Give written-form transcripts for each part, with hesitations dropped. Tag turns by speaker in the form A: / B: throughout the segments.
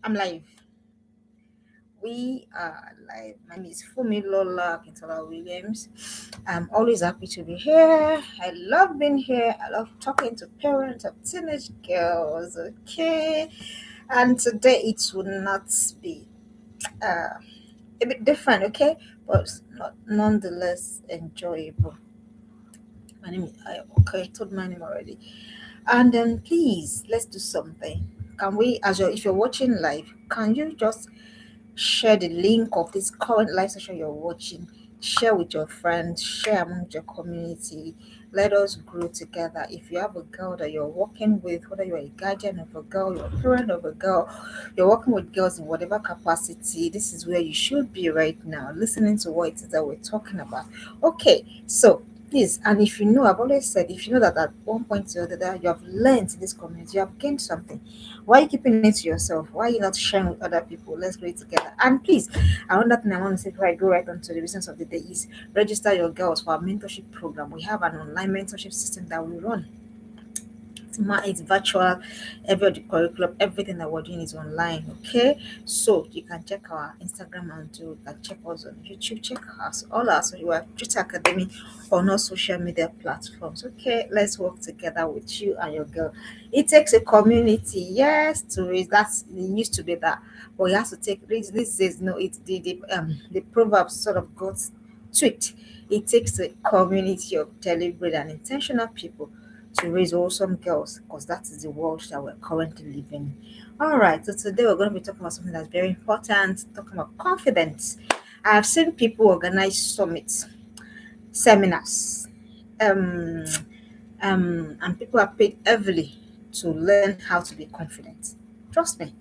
A: I'm live. We are live. My name is Fumi Lola Kintola Williams. I'm always happy to be here. I love being here. I love talking to parents of teenage girls. Okay, and today it will not be uh, a bit different. Okay, but not nonetheless enjoyable. My name is okay. I told my name already. And then please let's do something. Can we, if you're watching live, can you just share the link of this current live session you're watching, share with your friends, share among your community. Let us grow together. If you have a girl that you're working with, whether you're a guardian of a girl, you're a parent of a girl, you're working with girls in whatever capacity, this is where you should be right now, listening to what it is that we're talking about. Okay, so please, and if you know, I've always said, if you know that at one point or the other you have learned in this community, you have gained something, why are you keeping it to yourself? Why are you not sharing with other people? Let's do it together. And please, another thing I want to say before I go right on to the business of the day is register your girls for our mentorship program. We have an online mentorship system that we run. It's virtual, every other curriculum, everything that we're doing is online. Okay, so you can check our Instagram and you can check us on YouTube. Check us all our so you are Twitter Academy on all social media platforms. Okay, let's work together with you and your girl. It takes a community, yes, to raise that. It used to be that, but you have to take this is no, it's the proverb sort of got tweaked. It takes a community of deliberate and intentional people to raise awesome girls because that is the world that we're currently living in. All right, so today we're going to be talking about something that's very important, talking about confidence. I've seen people organize summits, seminars, um, and people are paid heavily to learn how to be confident. Trust me,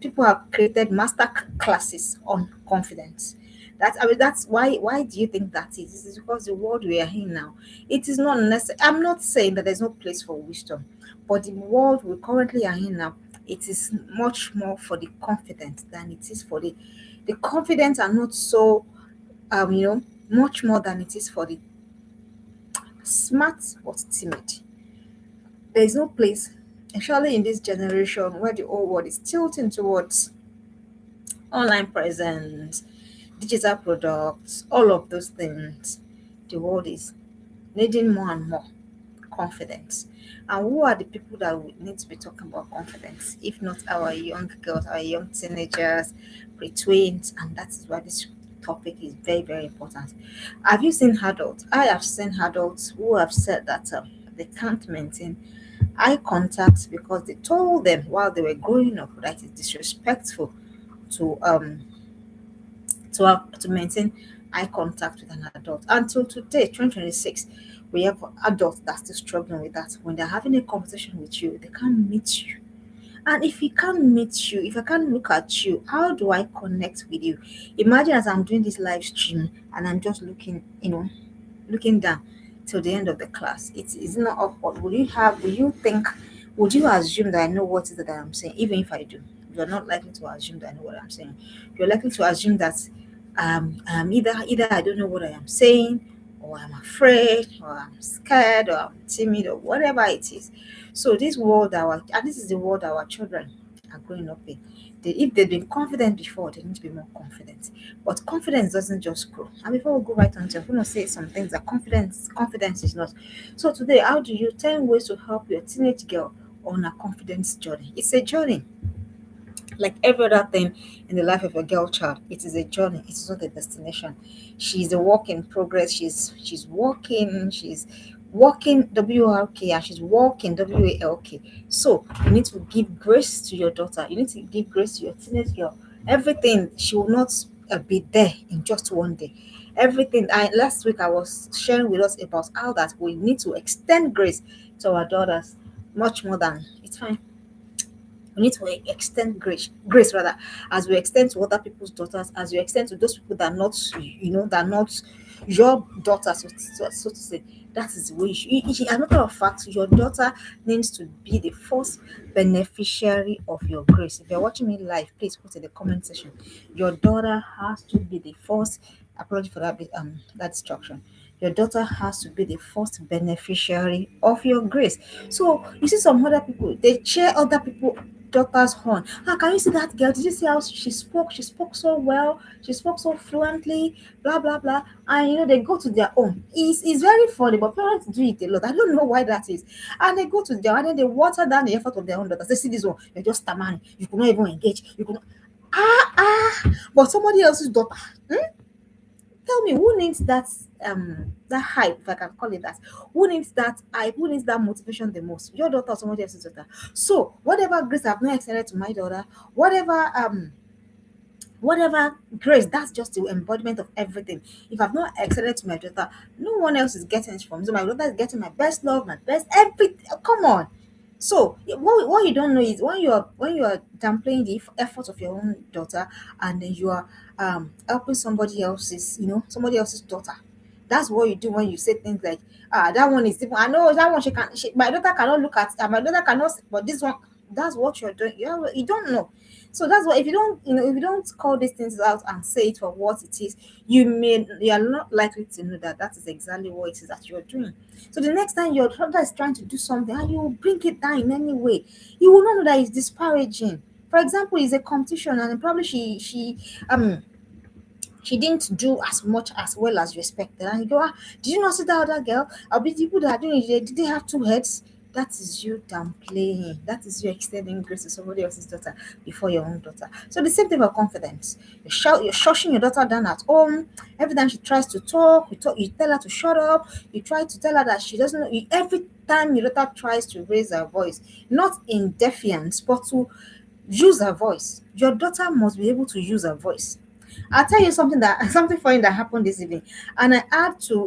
A: people have created master classes on confidence. That's why do you think that is? This is because the world we are in now, it is not necessary. I'm not saying that there's no place for wisdom, but the world we currently are in now, it is much more for the confident than it is for the confident are not so much more than it is for the smart but timid. There is no place, especially in this generation where the whole world is tilting towards online presence, digital products, all of those things. The world is needing more and more confidence. And who are the people that we need to be talking about confidence, if not our young girls, our young teenagers, pre-tweens? And that is why this topic is very, very important. Have you seen adults? I have seen adults who have said that they can't maintain eye contact because they told them while they were growing up that it's disrespectful to to maintain eye contact with an adult. Until today, 2026, we have adults that's still struggling with that. When they're having a conversation with you, they can't meet you. And if he can't meet you, if I can't look at you, how do I connect with you? Imagine as I'm doing this live stream and I'm just looking, looking down till the end of the class. It's not awkward. Will you think, would you assume that I know what it is that I'm saying? Even if I do, you're not likely to assume that I know what I'm saying. You're likely to assume that either I don't know what I am saying, or I'm afraid, or I'm scared, or I'm timid, or whatever it is. So this is the world our children are growing up in. If they've been confident before, they need to be more confident. But confidence doesn't just grow. And before we go right on to, I'm going to say some things that confidence is not. So today, how do you 10 ways to help your teenage girl on a confidence journey? It's a journey. Like every other thing in the life of a girl child, it is a journey. It is not a destination. She's a work in progress. She's walking WRK, and she's walking WALK. So you need to give grace to your daughter. You need to give grace to your teenage girl. Everything she will not be there in just one day. Everything. Last week I was sharing with us about how that we need to extend grace to our daughters much more than it's fine. We need to extend grace rather, as we extend to other people's daughters, as you extend to those people that are not, that are not your daughter, so to say. That is the way as a matter of fact, your daughter needs to be the first beneficiary of your grace. If you're watching me live, please put in the comment section. Your daughter has to be the first. Apology for that instruction. Your daughter has to be the first beneficiary of your grace. So you see some other people, they cheer other people daughter's horn. Ah, can you see that girl? Did you see how she spoke? She spoke so well. She spoke so fluently. Blah blah blah. And they go to their own. It's very funny, but parents do it a lot. I don't know why that is. And they go to their, and then they water down the effort of their own daughters. They see this one, you're just stammering. You could not even engage. You could not. But somebody else's daughter. Tell me, who needs that hype, if I can call it that? Who needs that hype? Who needs that motivation the most? Your daughter or somebody else's daughter? So whatever grace I've not extended to my daughter, whatever grace, that's just the embodiment of everything. If I've not extended to my daughter, no one else is getting it from me. So my daughter is getting my best love, my best everything. Come on. So what you don't know is when you are downplaying the effort of your own daughter, and then you are helping somebody else's daughter. That's what you do when you say things like, that one is different. I know that one, my daughter cannot look at, my daughter cannot but this one. That's what you're doing. You don't know. So that's why, if you don't call these things out and say it for what it is, you are not likely to know that that is exactly what it is that you're doing. So the next time your daughter is trying to do something and you bring it down in any way, you will not know that it's disparaging. For example, it's a competition, and probably she didn't do as much as well as you expected. And you go, did you not see that other girl? I'll be the people that are doing it. Did they have two heads? That is you downplaying. That is you extending grace to somebody else's daughter before your own daughter. So the same thing about confidence. You're shushing your daughter down at home. Every time she tries to talk, you tell her to shut up. You try to tell her that she doesn't know. Every time your daughter tries to raise her voice, not in defiance, but to use her voice. Your daughter must be able to use her voice. I'll tell you something something funny that happened this evening, and I had to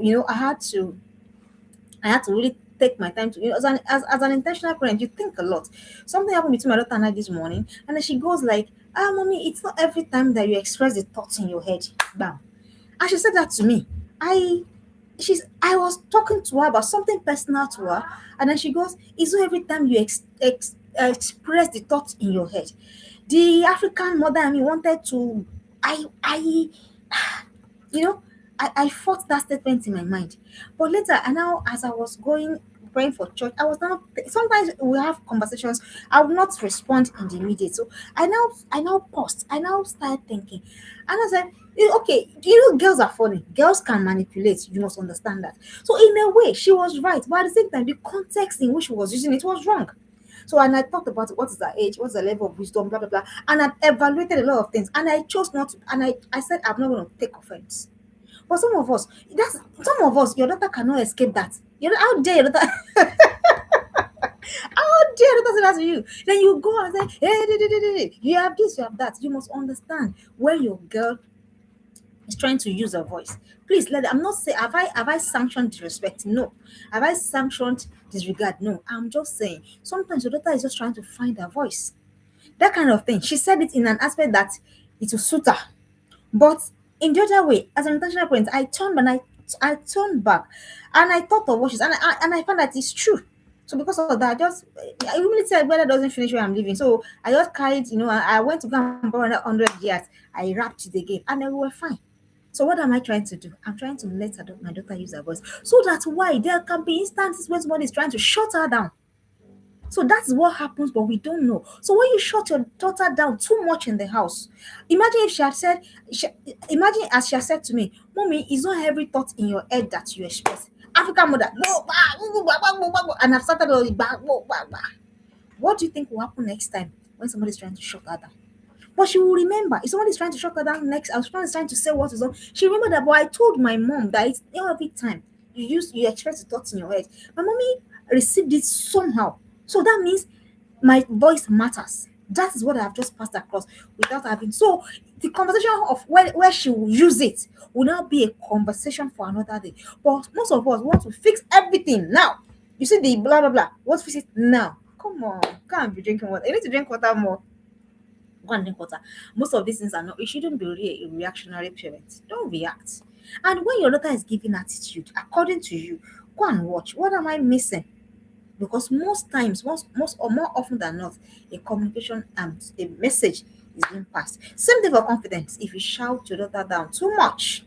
A: really take my time to, as an intentional parent, you think a lot. Something happened between my daughter and I this morning, and then she goes like, mommy, it's not every time that you express the thoughts in your head. Bam. And she said that to me. I was talking to her about something personal to her, and then she goes, it's not every time you express the thoughts in your head. The African mother in me wanted to, I you know, I fought that statement in my mind. But later, and now as I was praying for church, I was now, sometimes we have conversations, I will not respond in the immediate. So I now paused. I now started thinking. And I said, okay, girls are funny. Girls can manipulate. You must understand that. So in a way, she was right. But at the same time, the context in which she was using it was wrong. So, and I talked about what is her age, what's the level of wisdom, blah blah blah, and I evaluated a lot of things, and I chose not to, and I said I'm not going to take offense. But some of us, your daughter cannot escape that. How dare your daughter? How dare your daughter say that to you? Then you go and say, hey, you have this, you have that. You must understand when your girl is trying to use her voice. Please let. I'm not saying have I sanctioned disrespect? No. Have I sanctioned disregard? No. I'm just saying sometimes your daughter is just trying to find her voice. That kind of thing. She said it in an aspect that it will suit her. But in the other way, as an intentional parent, I turned back, and I thought of what she's, and I found that it's true. So because of that, I really said weather doesn't finish where I'm living. So I just carried, I went to go and borrow another 100 yards. I wrapped it again, and then we were fine. So what am I trying to do? I'm trying to let my daughter use her voice, so that why there can be instances when somebody is trying to shut her down. So that's what happens, but we don't know. So when you shut your daughter down too much in the house, imagine if imagine as she had said to me, Mommy, it's not every thought in your head that you express. African mother, no, and I've started all the what do you think will happen next time when somebody's trying to shut her down? But she will remember. If somebody's trying to shut her down next, I was trying to say what is on. She remembered that, but I told my mom that it's not every time you express the thoughts in your head. My mommy received it somehow. So that means my voice matters. That is what I have just passed across without having. So the conversation of where she will use it will now be a conversation for another day. But most of us want to fix everything now. You see the blah blah blah. What fix it now? Come on, can't be drinking water. You need to drink water more. Go and drink water. Most of these things are not. You shouldn't be really a reactionary parent. Don't react. And when your daughter is giving attitude, according to you, go and watch. What am I missing? Because most times, most or more often than not, a communication and a message is being passed. Same thing for confidence. If you shout your daughter down too much,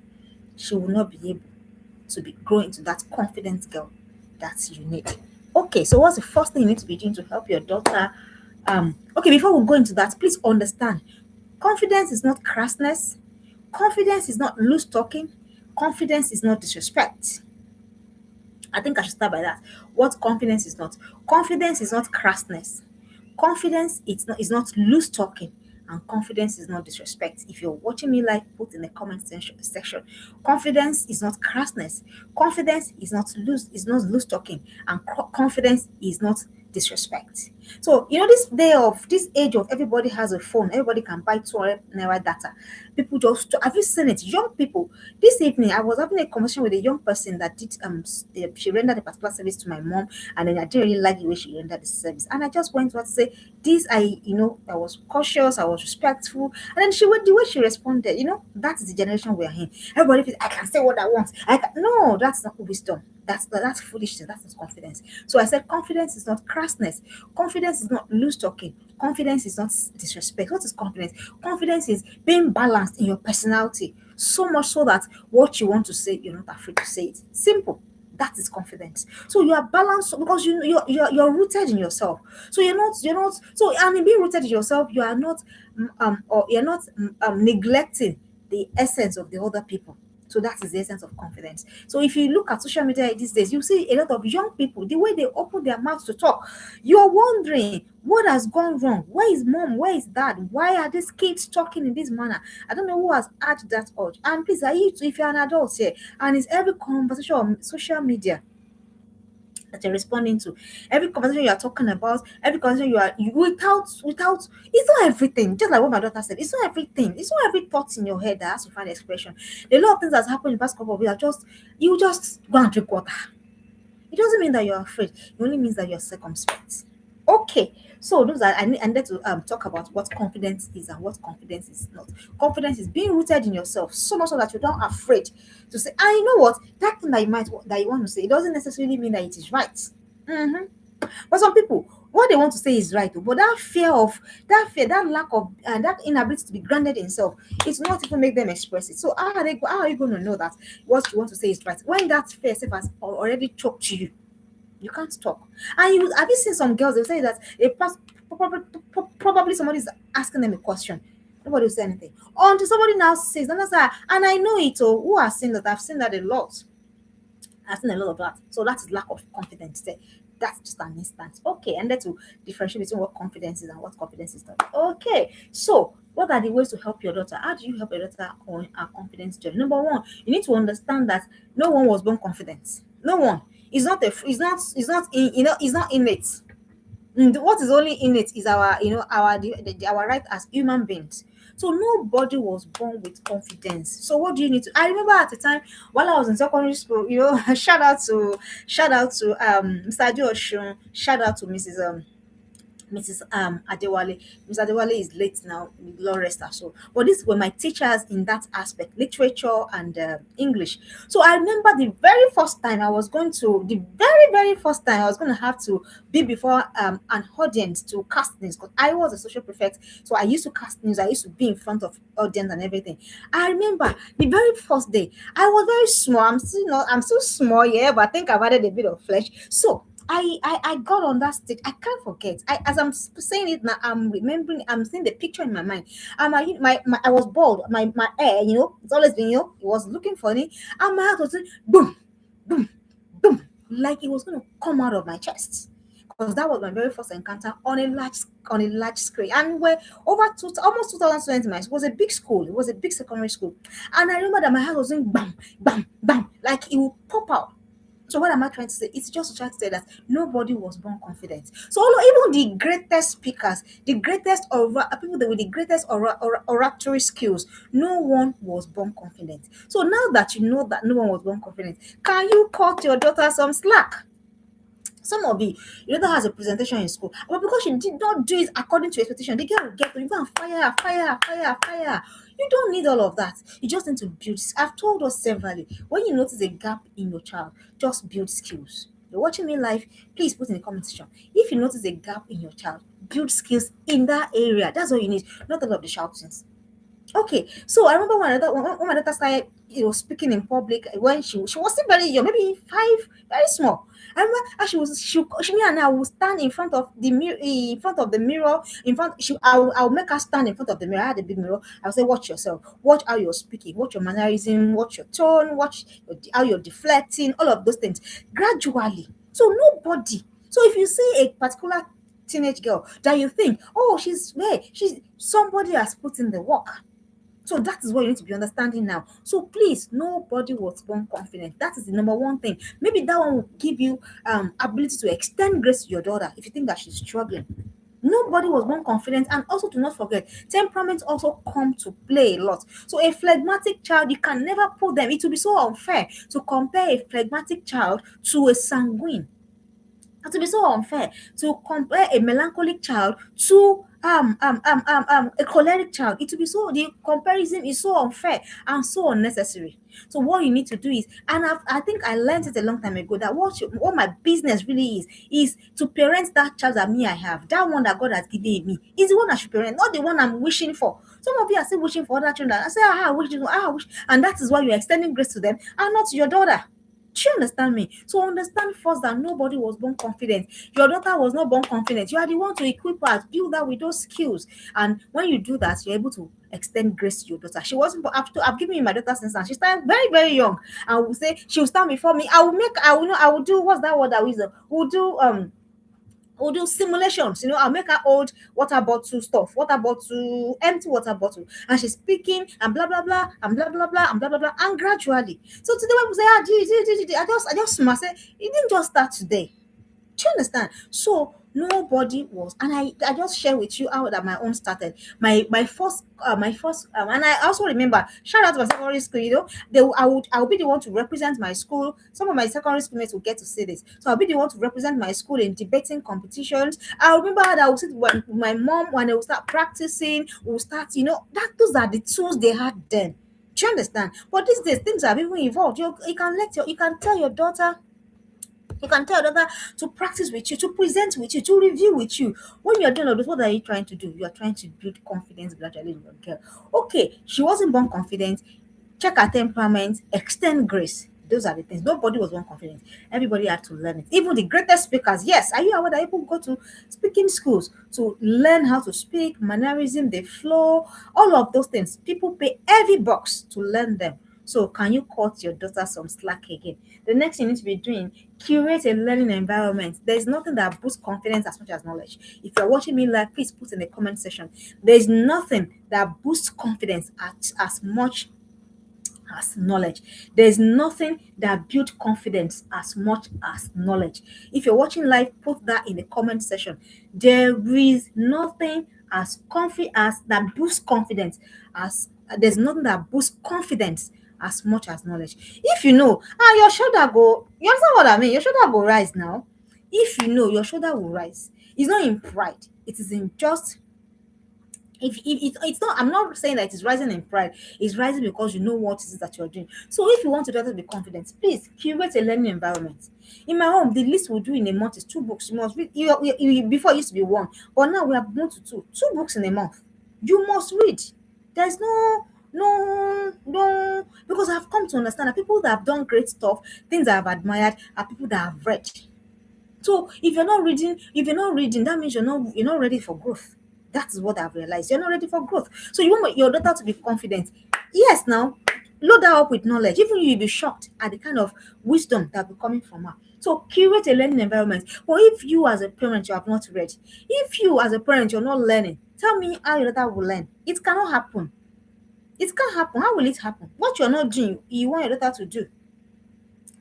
A: she will not be able to be grow into that confident girl that you need. Okay, so what's the first thing you need to be doing to help your daughter Okay, before we go into that, please understand, confidence is not crassness, confidence is not loose talking, confidence is not disrespect. I think I should start by that. What confidence is not? Confidence is not crassness. Confidence is not loose talking, and confidence is not disrespect. If you're watching me live, put in the section. Confidence is not crassness. Confidence is not loose talking, and confidence is not disrespect. So this age of everybody has a phone, everybody can buy 200 naira data. People just have you seen it? Young people. This evening, I was having a conversation with a young person that did she rendered a particular service to my mom, and then I didn't really like the way she rendered the service, and I just went to her to say this. I was cautious, I was respectful, and then the way she responded. That is the generation we are in. Everybody feels I can say what I want. No, that's not wisdom. That's foolishness. That's not confidence. So I said confidence is not crassness. Confidence is not loose talking. Confidence is not disrespect. What is confidence? Confidence is being balanced in your personality, so much so that what you want to say, you're not afraid to say it. Simple. That is confidence. So you are balanced because you're rooted in yourself. So you're not so, and in being rooted in yourself, you are not or you're not neglecting the essence of the other people. So that is the essence of confidence. So if you look at social media these days, you see a lot of young people, the way they open their mouths to talk, you're wondering what has gone wrong. Where is mom? Where is dad? Why are these kids talking in this manner? I don't know who has had that urge. And please, if you're an adult here, and it's every conversation on social media that you're responding to, every conversation you are talking about, every conversation without it's not everything. Just like what my daughter said, it's not everything. It's not every thought in your head that has to find expression. A lot of things that's happened in the past couple of years are just go and drink water. It doesn't mean that you're afraid. It only means that you're circumspect. Okay, so those are I need to talk about what confidence is and what confidence is not. Confidence is being rooted in yourself, so much so that you're not afraid to say, you know what, that thing that you want to say, it doesn't necessarily mean that it is right. Mm-hmm. But some people, what they want to say is right, but that lack of and that inability to be grounded in self, it's not even make them express it. So how are you going to know that what you want to say is right when that fear self has already choked you? You can't talk. And have you seen some girls? They say that probably somebody is asking them a question. Nobody will say anything until somebody now says, and I know it. Oh, who has seen that? I've seen that a lot. I've seen a lot of that. So that is lack of confidence there. That's just an instance. Okay, and then to differentiate between what confidence is and what confidence is not. Okay, so what are the ways to help your daughter? How do you help your daughter on her confidence journey? Number one, you need to understand that no one was born confident. No one. It's not innate. What is only in it is our right as human beings. So nobody was born with confidence. So what do you need to? I remember at the time while I was in secondary school, shout out to Mr. Adeoshun, shout out to Mrs. Adewale. Mrs. Adewale is late now, Lord rest her soul. But these were my teachers in that aspect, literature and English. So I remember the very first time I was going to, the very, very first time I was going to have to be before an audience to cast news, because I was a social prefect. So I used to cast news, I used to be in front of audience and everything. I remember the very first day, I was very small. I'm still small, yeah, but I think I've added a bit of flesh. So I got on that stage. I can't forget. As I'm saying it now, I'm remembering. I'm seeing the picture in my mind. I was bald. My hair, it's always been, it was looking funny, and my heart was saying, boom, boom, boom, like it was going to come out of my chest. Because that was my very first encounter on a large screen, and we're almost 2020. My school was a big school. It was a big secondary school, and I remember that my heart was doing bam, bam, bam, like it would pop out. So what am I trying to say? It's just to try to say that nobody was born confident. So even the greatest speakers, the greatest people with the greatest oratory skills, no one was born confident. So now that you know that no one was born confident, can you cut your daughter some slack? Some of your daughter has a presentation in school, but because she did not do it according to expectation, the girl will get to you, go and fire, fire, fire, fire. You don't need all of that. You just need to build. I've told us severally, when you notice a gap in your child, just build skills. You're watching me live, please put in the comment section. If you notice a gap in your child, build skills in that area. That's all you need. Not all of the shoutings. Okay, so I remember when my daughter started, speaking in public when she was still very young, maybe five, very small. I remember how she me and I will stand in front of the mirror, in front. I'll make her stand in front of the mirror. I had a big mirror. I'll say, watch yourself, watch how you're speaking, watch your mannerism, watch your tone, how you're deflecting, all of those things gradually. So nobody. So if you see a particular teenage girl that you think, oh, she's somebody has put in the work, so that is what you need to be understanding now. So please, nobody was born confident. That is the number one thing. Maybe that one will give you ability to extend grace to your daughter if you think that she's struggling. Nobody was born confident, and also do not forget, temperaments also come to play a lot. So a phlegmatic child, you can never put them. It will be so unfair to compare a phlegmatic child to a sanguine. It will be so unfair to compare a melancholic child to a choleric child. It will be so the comparison is so unfair and so unnecessary. So what you need to do is, and I think I learned it a long time ago, that what my business really is to parent that child that me I have. That one that God has given me is the one I should parent, not the one I'm wishing for. Some of you are still wishing for other children. I say, I wish, I wish, and that is why you're extending grace to them and not to your daughter. Do you understand me? So understand first that nobody was born confident. Your daughter was not born confident. You are the one to equip her, build her with those skills. And when you do that, you're able to extend grace to your daughter. She wasn't, I've given you my daughter since, and she started very, very young. I will say she'll stand before me. I will do, what's that word that we use? We'll do, we'll do simulations. I'll make her hold water bottle stuff, water bottle, empty water bottle, and she's speaking and blah blah blah and blah blah blah and blah blah blah, and gradually. So today when people say, I just smile. Say it didn't just start today. Do you understand? So nobody was, and I just share with you how that my own started. My first, and I also remember, shout out to my secondary school. I would be the one to represent my school. Some of my secondary schoolmates will get to see this, so I'll be the one to represent my school in debating competitions. I remember that I would sit with my mom when they would start practicing. We'll start, that those are the tools they had then. Do you understand? But these days things have even evolved. You can tell your daughter, to practice with you, to present with you, to review with you. When you're doing all this, what are you trying to do? You are trying to build confidence gradually in your girl. Okay, she wasn't born confident. Check her temperament, extend grace. Those are the things. Nobody was born confident. Everybody had to learn it. Even the greatest speakers. Yes, are you aware that people go to speaking schools to learn how to speak, mannerism, the flow, all of those things? People pay heavy bucks to learn them. So can you cut your daughter some slack again? The next thing you need to be doing, curate a learning environment. There's nothing that boosts confidence as much as knowledge. If you're watching me live, please put in the comment section. There's nothing that boosts confidence as much as knowledge. There's nothing that builds confidence as much as knowledge. If you're watching live, put that in the comment section. There is nothing as that boosts confidence as there's nothing that boosts confidence as much as knowledge. If you know, your shoulder go, you understand what I mean? Your shoulder will rise now. If you know, your shoulder will rise. It's not in pride, it is in just, if it's not, I'm not saying that it is rising in pride. It's rising because you know what it is that you're doing. So if you want to better be confident, please curate a learning environment. In my home, the least we'll do in a month is 2 books. You must read. Before it used to be one, but now we have moved to two books in a month. You must read. There's no, because I've come to understand that people that have done great stuff, things I've admired, are people that have read. So if you're not reading, that means you're not ready for growth. That is what I've realized. You're not ready for growth. So you want your daughter to be confident. Yes, now load her up with knowledge. Even you'll be shocked at the kind of wisdom that will be coming from her. So curate a learning environment. But if you as a parent you have not read, if you as a parent you're not learning, tell me how your daughter will learn. It cannot happen. It can't happen. How will it happen? What you're not doing, you want your daughter to do.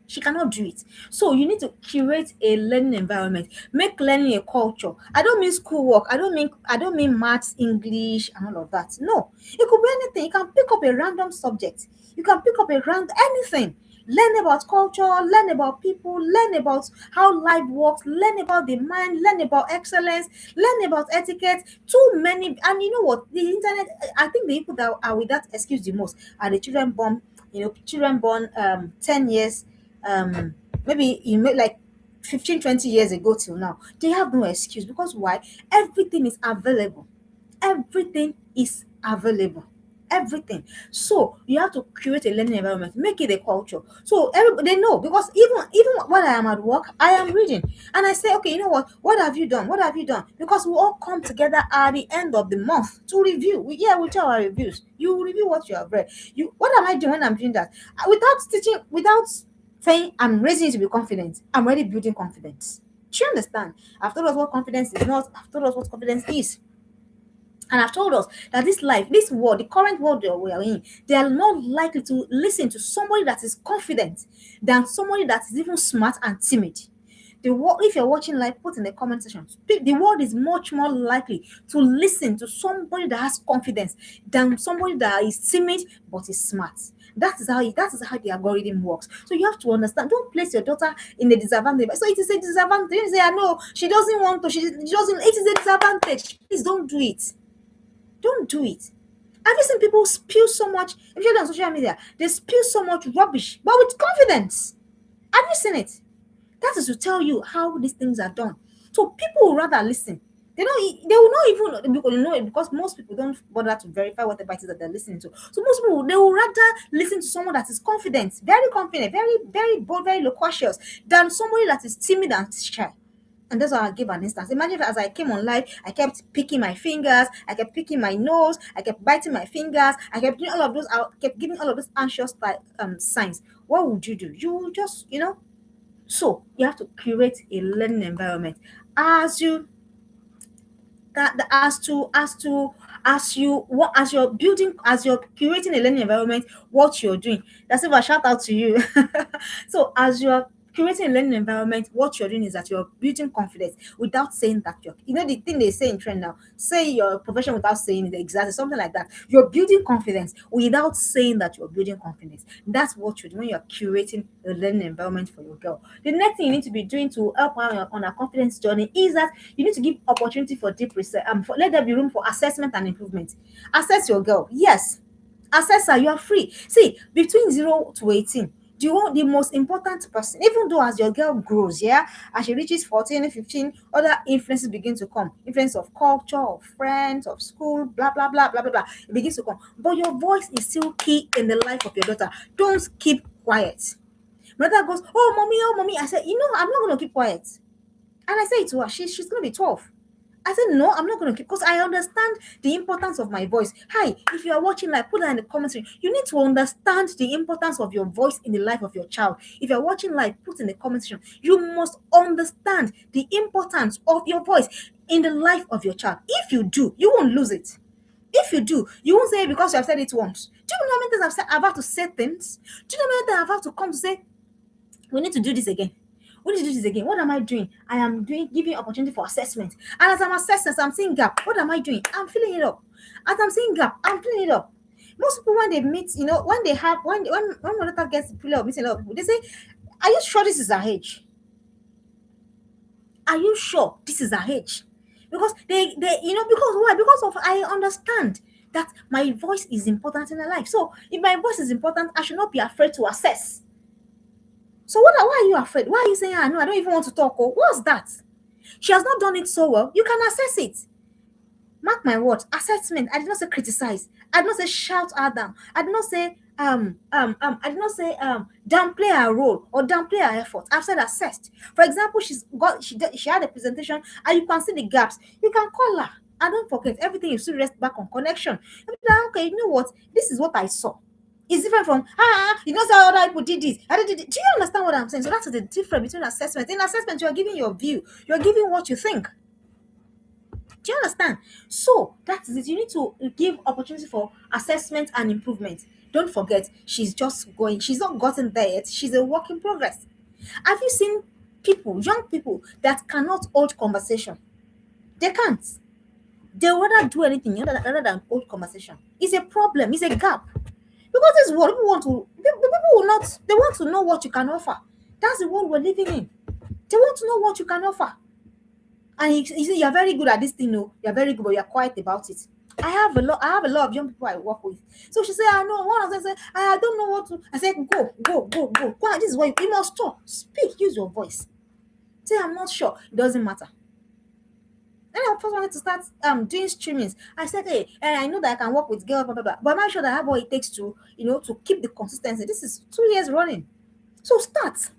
A: She cannot do it. So you need to curate a learning environment. Make learning a culture. I don't mean schoolwork. I don't mean maths, English, and all of that. No. It could be anything. You can pick up a random subject. You can pick up a random anything. Learn about culture, learn about people, learn about how life works, learn about the mind, learn about excellence, learn about etiquette. Too many, and you know what? The internet, I think the people that are with that excuse the most are the children born 10 years, maybe like 15, 20 years ago till now. They have no excuse, because why? Everything is available. Everything is available. everything. So you have to create a learning environment, make it a culture. So everybody they know, because even when I am at work, I am reading, and I say, okay, you know what have you done? What have you done? Because we all come together at the end of the month to review. We tell our reviews. You review what you have read. You What am I doing when I'm doing that? Without teaching, without saying I'm raising you to be confident, I'm already building confidence. Do you understand? I've told us what confidence is not. I've told us what confidence is. And I've told us that this life, this world, the current world that we are in, they are more likely to listen to somebody that is confident than somebody that is even smart and timid. The world, if you're watching live, put in the comment section. The world is much more likely to listen to somebody that has confidence than somebody that is timid but is smart. That is how the algorithm works. So you have to understand. Don't place your daughter in a disadvantage. So it is a disadvantage. You say, "I know she doesn't want to. She doesn't." It is a disadvantage. Please don't do it. Don't do it. Have you seen people spill so much, especially on social media? They spill so much rubbish, but with confidence. Have you seen it? That is to tell you how these things are done. So people will rather listen. They will not even because you know it, because most people don't bother to verify whatever it is that they're listening to. So most people they will rather listen to someone that is confident, very, very bold, very loquacious than somebody that is timid and shy. And that's why I give an instance. Imagine if as I came on live, I kept picking my fingers, I kept picking my nose, I kept biting my fingers, I kept doing all of those, I kept giving all of those anxious signs. What would you do? You will just, so you have to create a learning environment. As you that as you're building, as you're creating a learning environment, what you're doing. That's if I shout out to you. So as you're creating a learning environment, what you're doing is that you're building confidence without saying that the thing they say in trend now, say your profession without saying it exactly, something like that. You're building confidence without saying that you're building confidence. That's what you're doing when you're curating a learning environment for your girl. The next thing you need to be doing to help her on a confidence journey is that you need to give opportunity for deep research. Let there be room for assessment and improvement. Assess your girl. Yes, assess her. You are free. See, between 0 to 18, the most important person, even though as your girl grows, yeah, as she reaches 14, 15, other influences begin to come. Influence of culture, of friends, of school, blah, blah, blah, blah, blah, blah. It begins to come. But your voice is still key in the life of your daughter. Don't keep quiet. My daughter goes, oh, mommy. I said, I'm not going to keep quiet. And I say it to her, she's going to be 12. I said, no, I'm not going to keep, because I understand the importance of my voice. Hi, if you are watching, like, put that in the comment section. You need to understand the importance of your voice in the life of your child. If you're watching live, put in the comment section. You must understand the importance of your voice in the life of your child. If you do, you won't lose it. If you do, you won't say it because you have said it once. Do you know how many times I've said I've had to say things? Do you know how many times I've had to come to say, we need to do this again? We need to do this again. What am I doing? I am giving opportunity for assessment. And as I'm assessing, as I'm seeing gap, what am I doing? I'm filling it up. As I'm seeing gap, I'm filling it up. Most people when they meet, when they have when my daughter gets filling up, meeting a lot of people, they say, are you sure this is her age? Are you sure this is her age? Because because why? Because of I understand that my voice is important in her life. So if my voice is important, I should not be afraid to assess. So why are you afraid? Why are you saying, no, I don't even want to talk? Oh, what's that? She has not done it so well. You can assess it. Mark my words. Assessment. I did not say criticize. I did not say shout her down. I did not say I did not say downplay her role or downplay her effort. I've said assessed. For example, she had a presentation and you can see the gaps. You can call her. And don't forget, everything you still rest back on connection. Okay, you know what? This is what I saw. It's different from how other people did this. I did it. Do you understand what I'm saying? So that's the difference between assessment. In assessment, you are giving your view, you are giving what you think. Do you understand? So that is it. You need to give opportunity for assessment and improvement. Don't forget, she's not gotten there yet. She's a work in progress. Have you seen young people that cannot hold conversation? They can't. They rather do anything other than hold conversation. It's a problem, it's a gap. Because this world, people will not, they want to know what you can offer. That's the world we're living in. They want to know what you can offer. And you say, you're very good at this thing, no, you're very good, but you're quiet about it. I have a lot of young people I work with. So she said, I know. One of them said, I don't know what to. I said, go. Go. This is what you must talk. Speak, use your voice. Say, I'm not sure. It doesn't matter. And I first wanted to start doing streamings. I said, hey, and I know that I can work with girls, blah blah blah. But I'm not sure that I have what it takes to, to keep the consistency. This is 2 years running. So start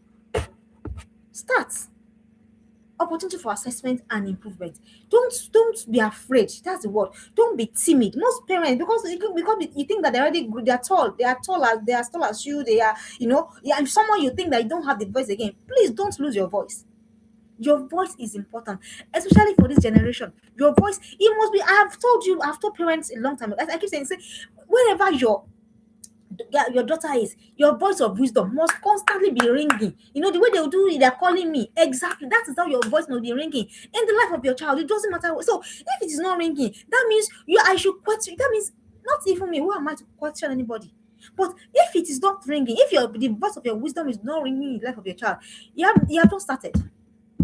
A: opportunity for assessment and improvement. Don't be afraid. That's the word. Don't be timid. Most parents, because you think that they're already good, they're tall, they are tall as you, they are, yeah, and someone you think that you don't have the voice again. Please don't lose your voice. Your voice is important, especially for this generation. Your voice, it must be. I've told parents a long time ago. I keep saying, wherever your daughter is, your voice of wisdom must constantly be ringing. The way they'll do it, they're calling me. Exactly. That is how your voice must be ringing in the life of your child. It doesn't matter. So if it is not ringing, that means I should question. That means not even me. Who am I to question anybody? But if it is not ringing, if the voice of your wisdom is not ringing in the life of your child, you have not started.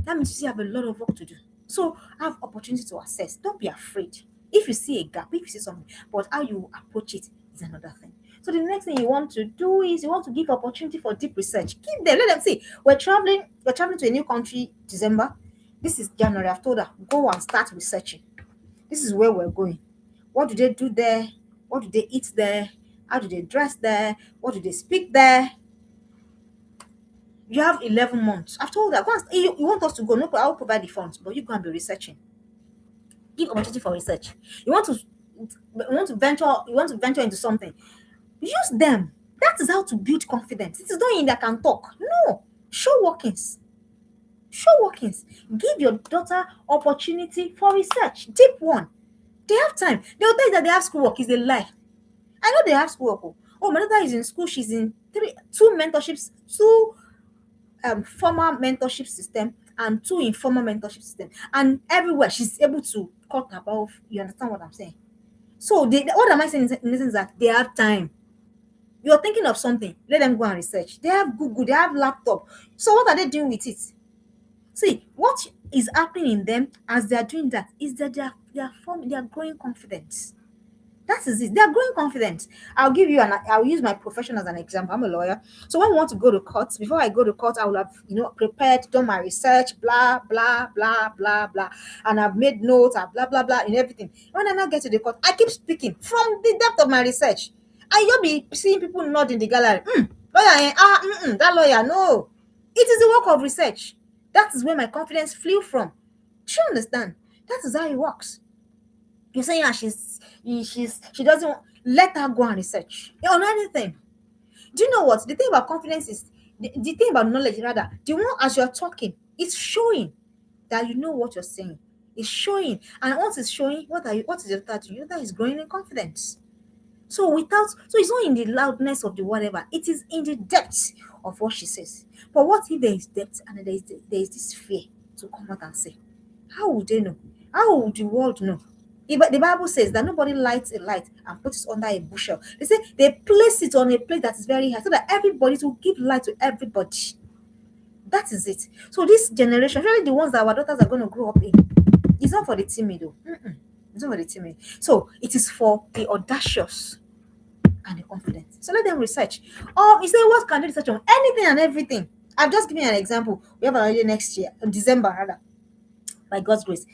A: That means you still have a lot of work to do. So have opportunity to assess. Don't be afraid. If you see a gap, if you see something, but how you approach it is another thing. So the next thing you want to do is you want to give opportunity for deep research. Give them, let them see. We're traveling to a new country December. This is January. I've told her, go and start researching. This is where we're going. What do they do there? What do they eat there? How do they dress there? What do they speak there? You have 11 months. I've told her, once you want us to go, no, I'll provide the funds, but you can be researching. Give opportunity for research. You want to venture into something. Use them. That is how to build confidence. It is not in that can talk. No. Show workings. Give your daughter opportunity for research. Deep one. They have time. They'll tell you that they have schoolwork. Is a lie. I know they have schoolwork. Oh, my daughter is in school. She's in two mentorships, two formal mentorship system and two informal mentorship system. And everywhere she's able to cut above. You understand what I'm saying? So what am I saying in essence that they have time. You're thinking of something, let them go and research. They have Google, they have laptop. So what are they doing with it? See, what is happening in them as they are doing that is that they are growing confidence. That is it. They are growing confidence. I'll use my profession as an example. I'm a lawyer. So when we want to go to court, before I go to court, I will have, prepared, done my research, blah, blah, blah, blah, blah. And I've made notes, blah, blah, blah, in everything. When I now get to the court, I keep speaking from the depth of my research. And you'll be seeing people nod in the gallery. Lawyer, that lawyer, no. It is the work of research. That is where my confidence flew from. Do you understand? That is how it works. You're saying she doesn't let her go and research on anything. Do you know what the thing about confidence is? The thing about knowledge, rather, the one as you're talking, it's showing that you know what you're saying. It's showing, and once it's showing, what is your thought? Your thought is growing in confidence. So it's not in the loudness of the whatever, it is in the depth of what she says. But what if there is depth and there is this fear to come out and say? How would they know? How would the world know? The Bible says that nobody lights a light and puts it under a bushel. They say they place it on a place that is very high so that everybody will give light to everybody. That is it. So this generation, really the ones that our daughters are going to grow up in, it's not for the timid though. It's not for the timid. So it is for the audacious and the confident. So let them research. You say, what can they research on? Anything and everything. I've just given you an example. We have an idea next year, in December rather, by God's grace.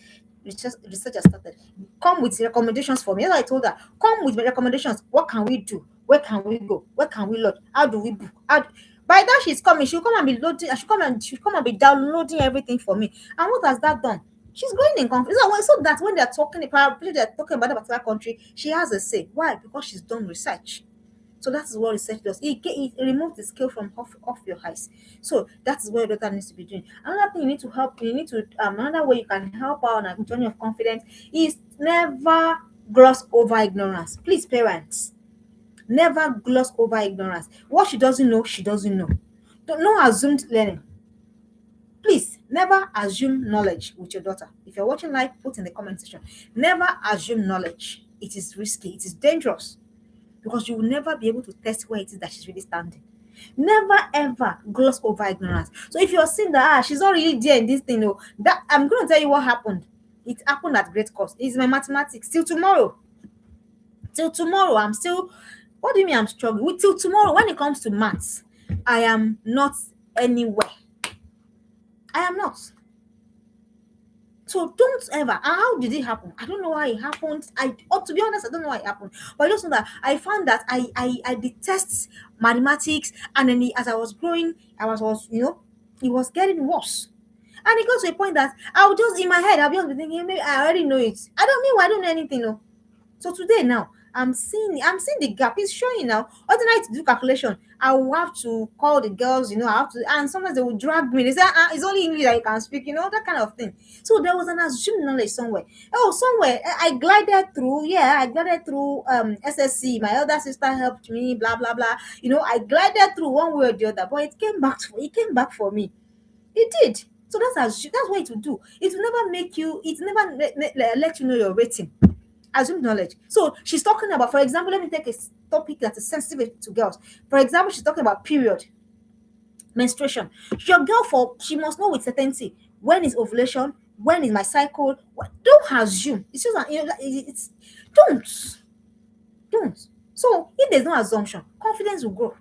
A: Research has started. Come with recommendations for me. As I told her, come with recommendations. What can we do? Where can we go? Where can we load? How do we book? By that she's coming, she'll come and be loading. She'll come and be downloading everything for me. And what has that done? She's going in confidence. So that when they're talking about that particular country, she has a say. Why? Because she's done research. So that is what research does. It removes the scale from off your eyes. So that is what your daughter needs to be doing. Another thing another way you can help her on a journey of confidence is never gloss over ignorance. Please, parents, never gloss over ignorance. What she doesn't know, she doesn't know. No assumed learning. Please, never assume knowledge with your daughter. If you're watching live, put in the comment section. Never assume knowledge. It is risky. It is dangerous. Because you will never be able to test where it is that she's really standing. Never ever gloss over ignorance. So if you're seeing that she's not really there in this thing, that I'm going to tell you what happened. It happened at great cost. It's my mathematics. Till tomorrow, I'm still. What do you mean I'm struggling? Till tomorrow, when it comes to maths, I am not anywhere. I am not. So don't ever. How did it happen? I don't know why it happened. To be honest, I don't know why it happened. But I just know that I found that I detest mathematics, and then as I was growing, I was it was getting worse. And it got to a point that I would just in my head I'll just be thinking, maybe I already know it. I don't mean I don't know anything, no. So today now, I'm seeing the gap. It's showing now. Ordinary to do calculation, I will have to call the girls, I have to, and sometimes they will drag me. They say, it's only English that you can speak, that kind of thing. So there was an assumed knowledge somewhere. Oh, somewhere I glided through. Yeah, I glided through SSC. My elder sister helped me. Blah blah blah. I glided through one way or the other, but it came back for me. It did. So that's what it will do. It will never make you. It will never let you know your rating. Assumed knowledge. So she's talking about, for example, let me take a topic that is sensitive to girls. For example, she's talking about period, menstruation. Your girl, she must know with certainty when is ovulation, when is my cycle. Don't assume. It's just it's don't. So if there's no assumption, confidence will grow.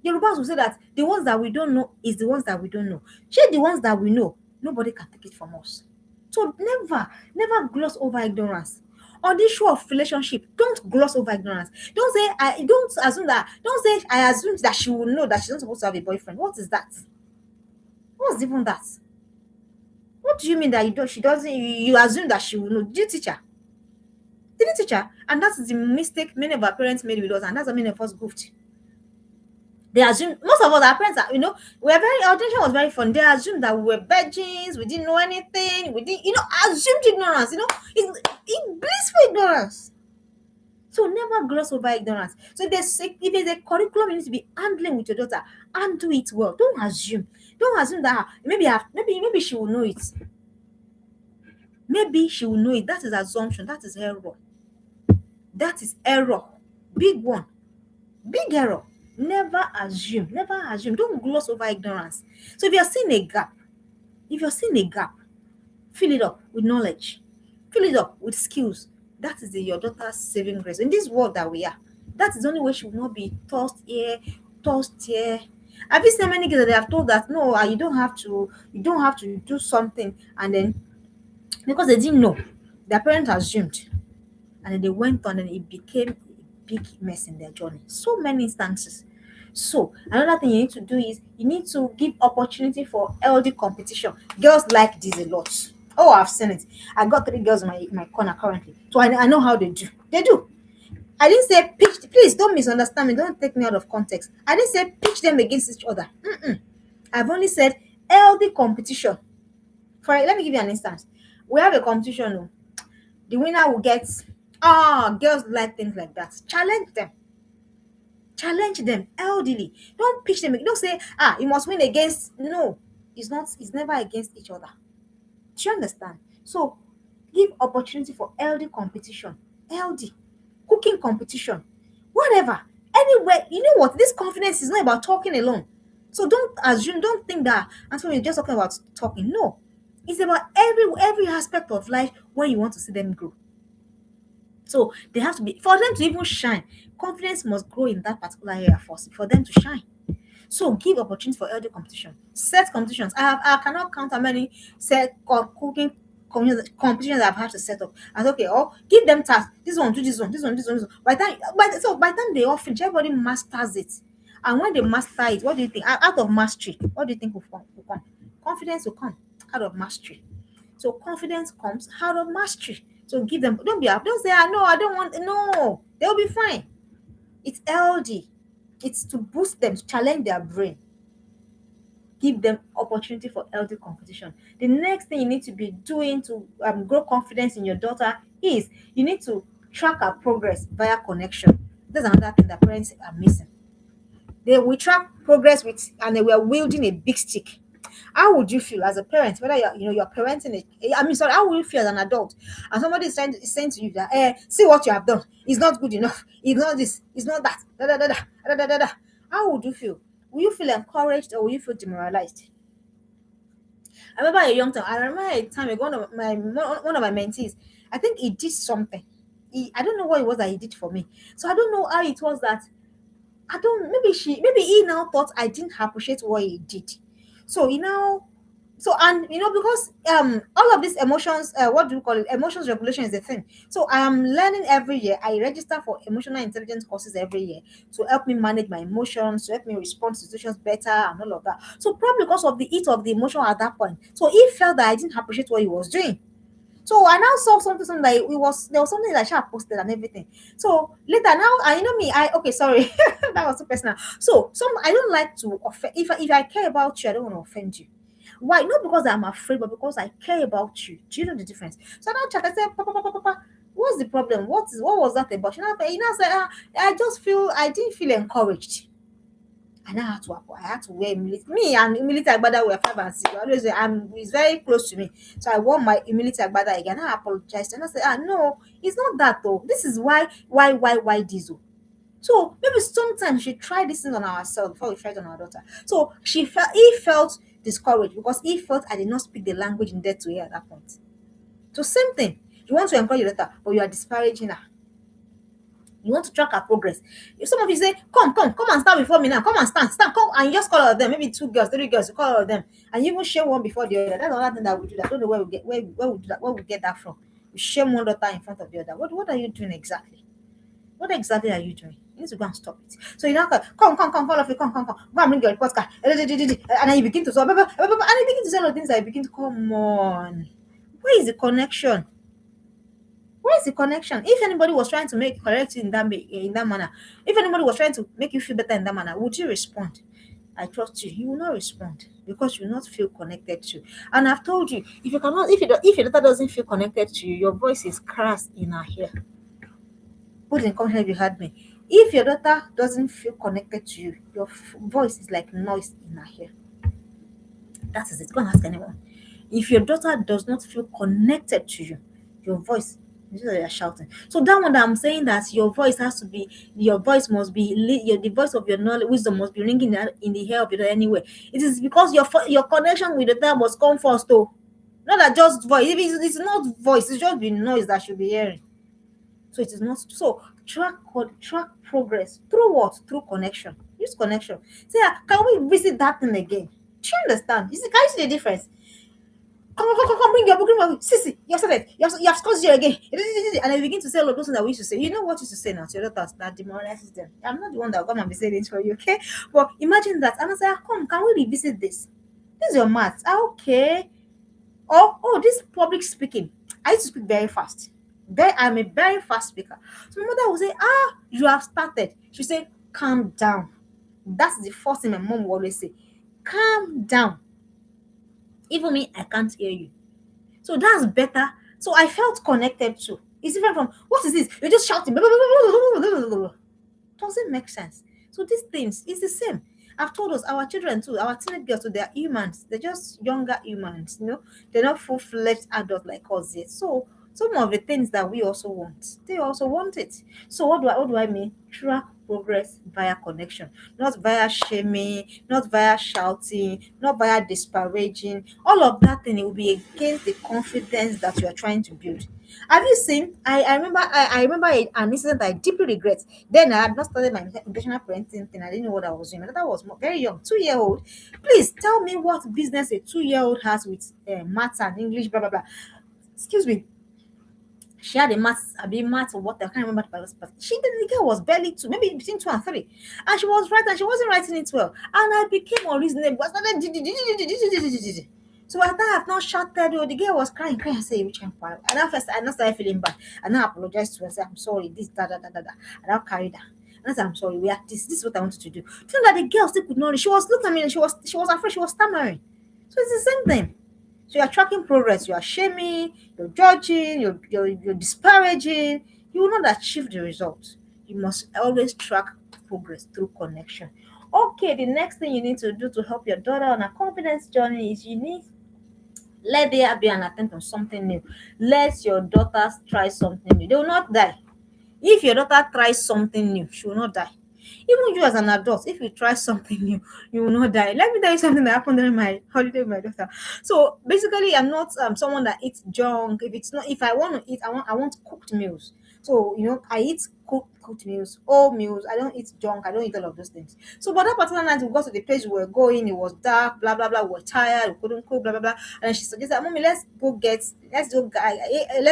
A: Yorubas will say that the ones that we don't know is the ones that we don't know. Share the ones that we know, nobody can take it from us. So never gloss over ignorance. On this show of relationship, don't gloss over ignorance. Don't say I don't assume that. Don't say I assume that she will know that she's not supposed to have a boyfriend. What is that? What's even that? What do you mean that you don't? She doesn't. You assume that she will know. Did you teach her? Did you teach her? And that's the mistake many of our parents made with us, and that's what many of us goofed. They assume most of us, our parents are, our attention was very fun. They assumed that we were virgins, we didn't know anything, we didn't, assumed ignorance, it blissful ignorance. So never gloss over ignorance. So if there's a curriculum you need to be handling with your daughter, handle it well. Don't assume. Don't assume that maybe she will know it. Maybe she will know it. That is assumption. That is error. That is error. Big one. Big error. Never assume. Never assume. Don't gloss over ignorance. So if you're seeing a gap, fill it up with knowledge. Fill it up with skills. That is your daughter's saving grace. In this world that we are, that is the only way she will not be tossed here. Have you seen many kids that they have told that no, you don't have to do something, and then because they didn't know, their parents assumed, and then they went on and it became a big mess in their journey. So many instances. So another thing you need to do is you need to give opportunity for healthy competition. Girls like this a lot. Oh, I've seen it. I got 3 girls in my corner currently. So I know how they do. They do. I didn't say pitch. Please don't misunderstand me. Don't take me out of context. I didn't say pitch them against each other. I've only said healthy competition. Let me give you an instance. We have a competition. The winner will get. Girls like things like that. Challenge them. Challenge them elderly. Don't pitch them. Don't say, you must win against. No, it's not. It's never against each other. Do you understand? So give opportunity for healthy competition. Healthy cooking competition. Whatever. Anywhere. You know what? This confidence is not about talking alone. So don't think that Anthony is just talking about talking. No. It's about every aspect of life when you want to see them grow. So they have to be for them to even shine. Confidence must grow in that particular area for them to shine. So give opportunity for healthy competition. Set competitions. I cannot count how many cooking competitions I've had to set up. I said, okay, give them tasks. This one, do this one, this one, this one, this one. By the time they all finish, everybody masters it. And when they master it, what do you think? Out of mastery, what do you think will come? Confidence will come out of mastery. So confidence comes out of mastery. So give them, don't say, no, I don't want, no, they'll be fine. It's healthy. It's to boost them, to challenge their brain. Give them opportunity for healthy competition. The next thing you need to be doing to grow confidence in your daughter is you need to track her progress via connection. That's another thing that parents are missing. They will track progress and they were wielding a big stick. How would you feel as a parent, whether you're parenting sorry, how would you feel as an adult and somebody is saying to you that see what you have done, it's not good enough, it's not this, it's not that, da, da, da, da, da, da, da, da. How would you feel? Will you feel encouraged or will you feel demoralized? I remember a young time. I remember a time ago, one of my mentees, I think he did something. I don't know what it was that he did for me. So I don't know how it was that maybe he now thought I didn't appreciate what he did. So he now So, and because all of these emotions, what do you call it, emotions regulation is a thing. So I am learning every year. I register for emotional intelligence courses every year to help me manage my emotions, to help me respond to situations better and all of that. So probably because of the heat of the emotion at that point, so he felt that I didn't appreciate what he was doing. So I now saw something like it was there was something that she had posted and everything. So later now, I me, I okay, sorry, that was too personal. So I don't like to offend. If I care about you, I don't want to offend you. Why? Not because I'm afraid, but because I care about you. Do you know the difference? So now chat, I said, Papa, Papa, Papa, what's the problem? What was that about? You know, said, I just feel I didn't feel encouraged. And I had to wear me and military agbada were 5 and 6. Always it's very close to me. So I wore my military agbada again. I apologized and I said, no, it's not that though. This is why diesel. So maybe sometimes she tried this thing on ourselves before we tried on our daughter. So he felt discouraged because he felt I did not speak the language in there to her at that point. So same thing. You want to encourage your daughter, but you are disparaging her. You want to track her progress. If some of you say, come and stand before me now, come and stand, come and you just call all of them, maybe 2 girls, 3 girls, you call all of them, and you even share one before the other. That's another thing that we do. I don't know where we do that, where we get that from. You share one daughter in front of the other. What are you doing exactly? What exactly are you doing? You need to go and stop it. So you now come, all of you, come, go and bring your report card. And then you begin to solve, and you begin to say all the things that you begin to come on. Where is the connection? Where is the connection? If anybody was trying to make correct you in that manner, if anybody was trying to make you feel better in that manner, would you respond? I trust you. You will not respond because you will not feel connected to. And I've told you, if you cannot, if your daughter doesn't feel connected to you, your voice is crass in her ear. Put in comment if you heard me. If your daughter doesn't feel connected to you, your voice is like noise in her ear. That is it. Go and ask anyone. If your daughter does not feel connected to you, your voice, you know, you're shouting. So that one that I'm saying that your voice has to be, your voice must be, the voice of your knowledge, wisdom must be ringing in the hair of your daughter anyway. It is because your connection with the daughter must come first, though. Not that just voice. If it's not voice, it's just the noise that she'll be hearing. So it is not so track progress through what? Through connection. Use connection. Say, can we visit that thing again? Do you understand? Can you see the difference? Come, bring your book, bring your Sissy, you have said it. You have scored here again. And I begin to say all of those things that we used to say. You know what you used to say now to your daughters that demoralizes them. I'm not the one that will come and be saying it for you, okay? But imagine that. And I say, come, can we revisit this? This is your maths. Okay. Oh, this public speaking. I used to speak very fast. I'm a very fast speaker. So my mother will say, you have started. She say, calm down. That's the first thing my mom will always say. Calm down. Even me, I can't hear you. So that's better. So I felt connected to. It's different from what is this? You're just shouting. Doesn't make sense. So these things is the same. I've told us our children too, our teenage girls too, they're humans. They're just younger humans, They're not full-fledged adults like us yet. So some of the things that we also want, they also want it. So what do I mean? Track progress via connection, not via shaming, not via shouting, not via disparaging. All of that thing, it will be against the confidence that you are trying to build. Have you seen? I remember an incident I deeply regret. Then I had not started my intentional parenting thing. I didn't know what I was doing. My daughter was very young, 2 year old. Please tell me what business a 2 year old has with maths and English, blah blah blah. Excuse me. She had a maths, maths or what I can't remember, but the girl was barely two, maybe between 2 and 3, and she was writing, and she wasn't writing it well, and I became unreasonable. I started. So after I've not shouted, the girl was crying, I say, which I'm fine. And at first I now started feeling bad. And now I apologized to her, say, I'm sorry, this, da. And I'll carry that. And I said, I'm sorry, we are this is what I wanted to do. Feel that the girl still could not, she was looking at me and she was afraid, she was stammering. So it's the same thing. So you're tracking progress, you are shaming, you're judging, you're disparaging, you will not achieve the result. You must always track progress through connection. Okay, the next thing you need to do to help your daughter on a confidence journey is you need let there be an attempt on something new. Let your daughters try something new. They will not die. If your daughter tries something new, she will not die. Even you as an adult, if you try something new, you will not die. Let me tell you something that happened during my holiday with my daughter. So basically, I'm not someone that eats junk. If I want to eat, I want cooked meals. So, I eat cooked meals, all meals. I don't eat junk. I don't eat all of those things. So, but that particular night, we got to the place we were going. It was dark, blah, blah, blah. We were tired. We couldn't cook, blah, blah, blah. And then she suggested, Mommy, let's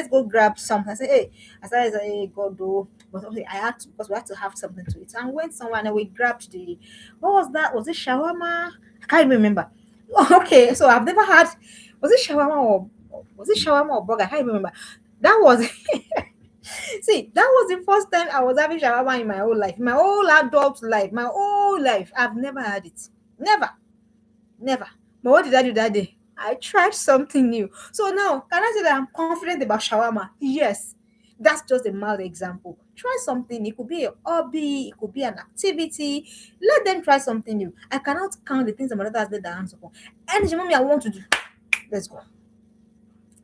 A: go grab something. I said, hey, I started saying, hey, God, do. But okay, I had to, because we had to have something to eat. And we went somewhere and then we grabbed what was that? Was it shawarma? I can't remember. Okay, so I've never had, was it shawarma or burger? I can't remember. That was See, that was the first time I was having shawarma in my whole life, my whole adult life, my whole life. I've never had it. Never, never. But what did I do that day? I tried something new. So now, can I say that I'm confident about shawarma? Yes. That's just a mild example. Try something. It could be a hobby, it could be an activity. Let them try something new. I cannot count the things that my daughter has laid their hands upon. Anything, mommy, I want to do. Let's go.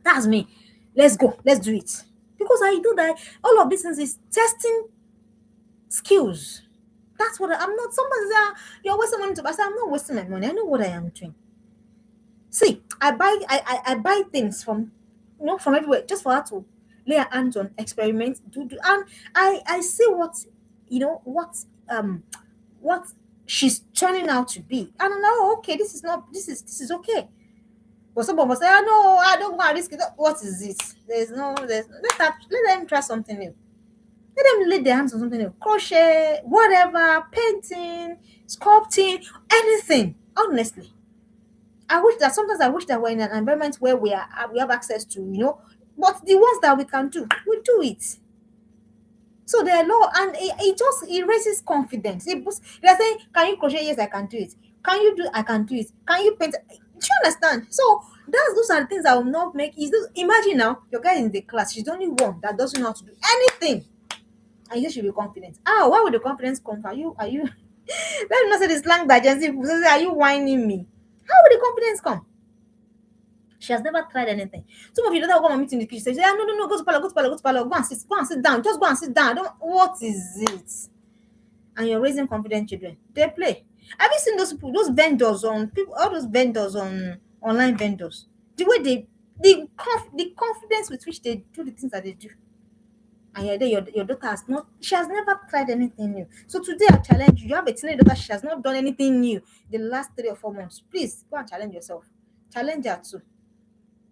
A: That's me. Let's go. Let's do it. Because I do that. All of these things is testing skills. That's what I'm not. Somebody say, you're wasting money to buy. I say, I'm not wasting my money. I know what I am doing. See, I buy things from from everywhere just for her to lay her hands on, experiment, do, and I see what what she's turning out to be, and I know, okay, this is okay. But some of us say, oh, no, I don't want to risk it. What is it? Let them try something new. Let them lay their hands on something new. Crochet, whatever, painting, sculpting, anything. Honestly, I wish that we're in an environment where we have access to, but the ones that we can do, we do it. So they're low, and it raises confidence. They're saying, can you crochet? Yes, I can do it. Can you do? I can do it. Can you paint? Do you understand? So those are the things that will not make. Imagine now your guy in the class. She's the only one that doesn't know how to do anything, and you should be confident. Where would the confidence come from? Are you? Let me not say the slang that Gen Z people say. Are you whining me? How would the confidence come? She has never tried anything. Some of you don't go and meet in the kitchen. Say, no, no, no, go to parlor, go to parlor, go to parlor, go and sit down. Just go and sit down. I don't. What is it? And you're raising confident children. They play. Have you seen those people, those vendors on people, all those vendors on online vendors? The way the confidence with which they do the things that they do. And you're there, your daughter she has never tried anything new. So today I challenge you. You have a teenage daughter, she has not done anything new the last 3 or 4 months. Please go and challenge yourself. Challenge her too.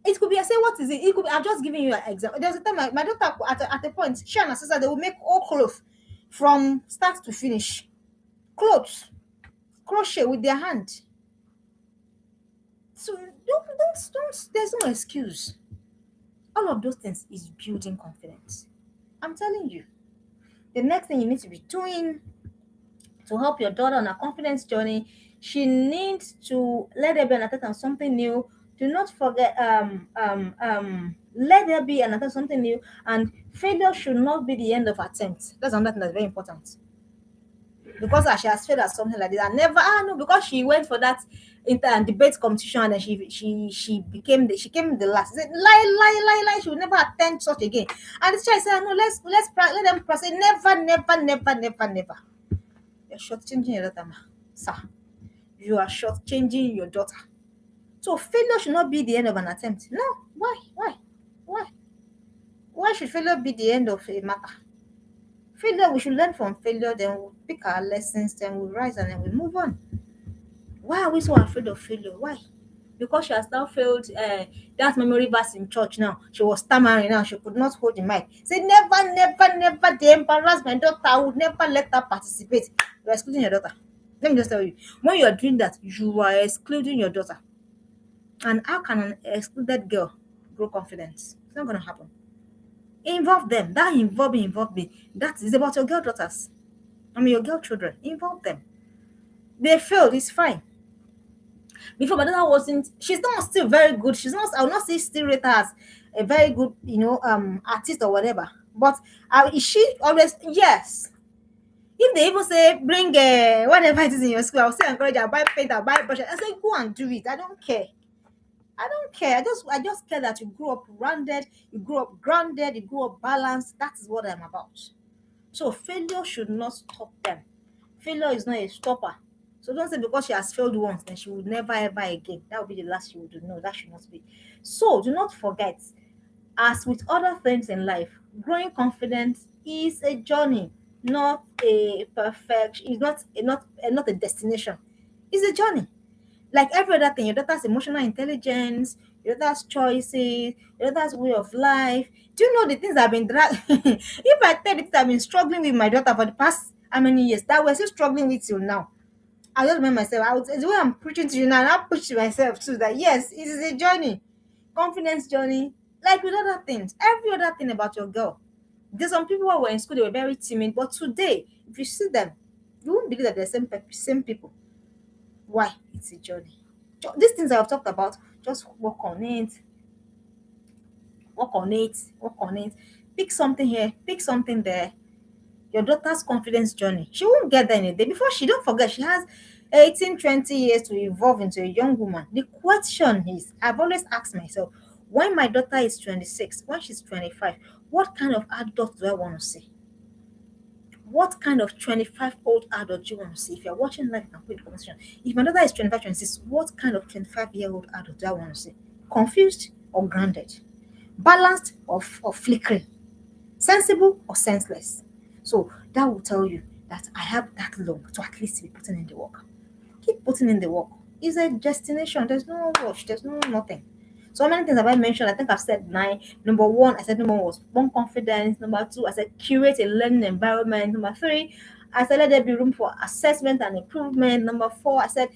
A: It could be, I say, what is it? It could be, I'm just giving you an example. There's a time my daughter, at a point, she and her sister, they will make all clothes from start to finish. Clothes, crochet with their hand. So don't, there's no excuse. All of those things is building confidence. I'm telling you. The next thing you need to be doing to help your daughter on a confidence journey, she needs to let her be an attempt on something new. Do not forget, let there be an attempt on something new, and failure should not be the end of attempts. That's another thing that's very important. Because she has failed at something like this, and never, no, because she went for that debate competition, and then she came the last. She said, lie, she will never attend such again. And the child said, no, let them press it. Never. You're shortchanging your daughter, ma. Sir. You are shortchanging your daughter. So failure should not be the end of an attempt. No. Why? Why should failure be the end of a matter? Failure, we should learn from failure, then we'll pick our lessons, then we'll rise, and then we move on. Why are we so afraid of failure? Why? Because she has now failed that memory verse in church now. She was stammering now. She could not hold the mic. Say, never, they embarrass my daughter. I would never let her participate. You're excluding your daughter. Let me just tell you. When you're doing that, you are excluding your daughter. And how can an excluded girl grow confidence? It's not going to happen. Involve them. That involve me. That is about your girl daughters. Your girl children. Involve them. They failed. It's fine. Before my daughter she's not still very good. I will not say still rate her as a very good, artist or whatever. But is she always, yes. If they even say bring whatever it is in your school, I'll say encourage her, buy paint, or buy brush. I say go and do it. I don't care. I just care that you grew up rounded, you grew up grounded, you grew up balanced. That is what I'm about. So failure should not stop them. Failure is not a stopper. So don't say because she has failed once, then she would never ever again. That would be the last she would do. No, that should not be. So do not forget, As with other things in life, growing confidence is a journey, not a perfect. It's not a destination. It's a journey. Like every other thing, your daughter's emotional intelligence, your daughter's choices, your daughter's way of life. Do you know the things I've been if I tell the things I've been struggling with my daughter for the past how many years, that we're still struggling with till now. I just remind myself, it's the way I'm preaching to you now, and I preach to myself too that yes, it is a journey, confidence journey, like with other things, every other thing about your girl. There's some people who were in school, they were very timid, but today, if you see them, you won't believe that they're same people. Why? It's a journey. These things I've talked about, just work on it, work on it, work on it. Pick something here, pick something there. Your daughter's confidence journey. She won't get there in a day. Before she don't forget, she has 18, 20 years to evolve into a young woman. The question is, I've always asked myself, when my daughter is 26, when she's 25, what kind of adult do I want to see? What kind of 25-old adult do you want to see? If you're watching live, you can put the conversation. If my daughter is 25, 26, what kind of 25-year-old adult do I want to see? Confused or grounded? Balanced or flickering? Sensible or senseless? So that will tell you that I have that long to at least be putting in the work. Keep putting in the work. It's a destination. There's no rush. There's no nothing. So many things have I mentioned. I think I've said nine. Number one, I said number one was one confidence. Number two, I said curate a learning environment. Number three, I said let there be room for assessment and improvement. Number four, I said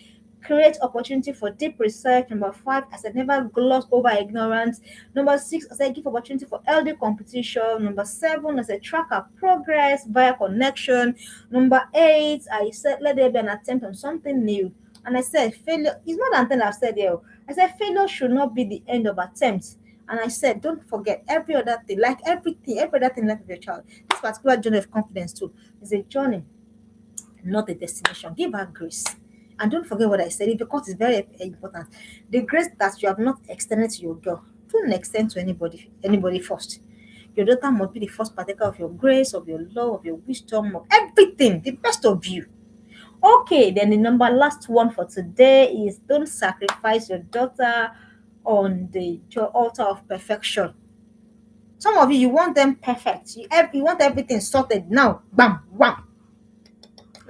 A: create opportunity for deep research. Number five, I said never gloss over ignorance. Number six, I said give opportunity for healthy competition. Number seven, I said track our progress via connection. Number eight, I said let there be an attempt on something new. And I said failure is more than 10 I've said here. I said failure should not be the end of attempts. And I said, don't forget every other thing, like everything, every other thing like your child. This particular journey of confidence too is a journey, not a destination. Give her grace. And don't forget what I said, because it's very important. The grace that you have not extended to your girl, don't extend to anybody first. Your daughter must be the first partaker of your grace, of your love, of your wisdom, of everything, the best of you. Okay, then the number last one for today is don't sacrifice your daughter on the altar of perfection. Some of you, you want them perfect. You want everything sorted now. Bam, wham.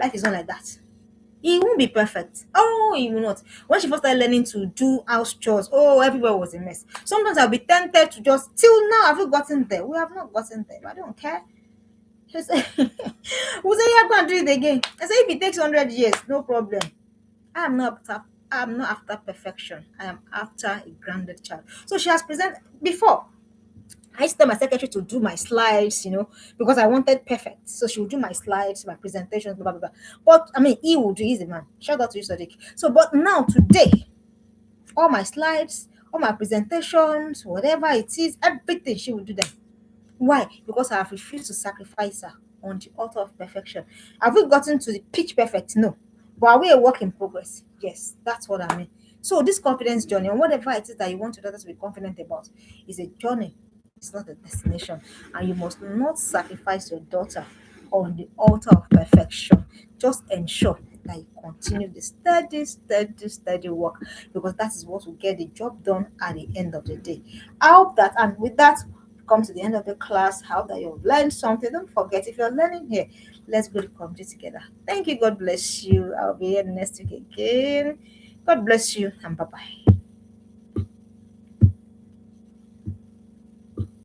A: Life is not like that. It won't be perfect. Oh, it will not. When she first started learning to do house chores, oh, everywhere was a mess. Sometimes I'll be tempted to just, till now, have you gotten there? We have not gotten there. I don't care. She said, we'll say, yeah, go and do it again. I say, if it takes 100 years, no problem. I'm not after perfection. I am after a grounded child. So she has presented before. I used to tell my secretary to do my slides, because I wanted perfect. So she would do my slides, my presentations, blah, blah, blah. But I mean, he would do, he's the man. Shout out to you, Sadiq. So, but now, today, all my slides, all my presentations, whatever it is, everything, she will do them. Why? Because I have refused to sacrifice her on the altar of perfection. Have we gotten to the pitch perfect? No. But are we a work in progress? Yes, that's what I mean. So this confidence journey, and whatever it is that you want your daughter to be confident about, is a journey. It's not a destination. And you must not sacrifice your daughter on the altar of perfection. Just ensure that you continue the steady, steady, steady work, because that is what will get the job done at the end of the day. I hope that, and with that, come to the end of the class. How that you've learned something. Don't forget, if you're learning here, let's build a community together. Thank you. God bless you. I'll be here next week again. God bless you, and bye bye.